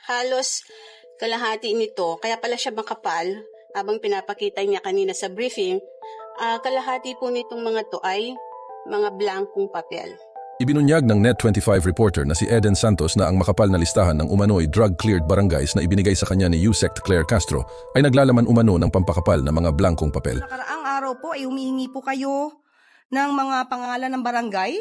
halos kalahati nito, kaya pala siya makapal, habang pinapakita niya kanina sa briefing, kalahati po nitong mga to ay mga blankong papel. Ibinunyag ng Net25 reporter na si Eden Santos na ang makapal na listahan ng umano'y drug-cleared barangays na ibinigay sa kanya ni USEC Claire Castro ay naglalaman umano ng pampakapal na mga blankong papel. Nakaraang araw po ay humihingi po kayo ng mga pangalan ng barangay.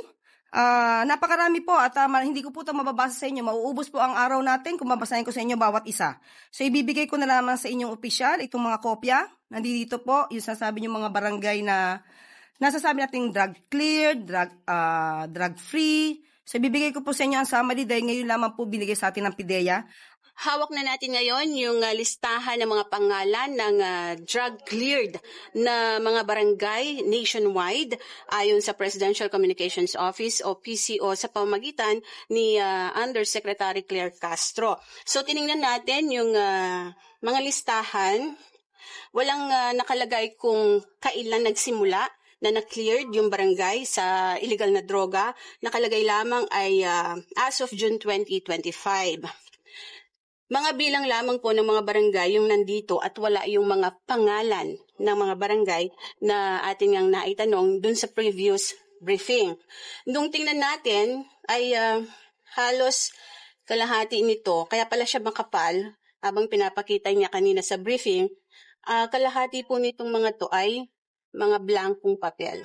Napakarami po at hindi ko po ito mababasa sa inyo. Mauubos po ang araw natin kung babasahin ko sa inyo bawat isa. So ibibigay ko na lamang sa inyong opisyal itong mga kopya. Nandito po yung sasabi niyo mga barangay na nasasabi natin drug-cleared, drug-free. So ibibigay ko po sa inyo ang summary dahil ngayon lamang po binigay sa atin ng PIDEA. Hawak na natin ngayon yung listahan ng mga pangalan ng drug-cleared na mga barangay nationwide ayon sa Presidential Communications Office o PCO sa pamamagitan ni Undersecretary Claire Castro. So tiningnan natin yung mga listahan. Walang nakalagay kung kailan nagsimula na na-cleared yung barangay sa illegal na droga. Nakalagay lamang ay as of June 2025. Mga bilang lamang po ng mga barangay yung nandito at wala yung mga pangalan ng mga barangay na ating ang naitanong dun sa previous briefing. Nung tingnan natin ay halos kalahati nito, kaya pala siya makapal, habang pinapakita niya kanina sa briefing, kalahati po nitong mga to ay mga blankong papel.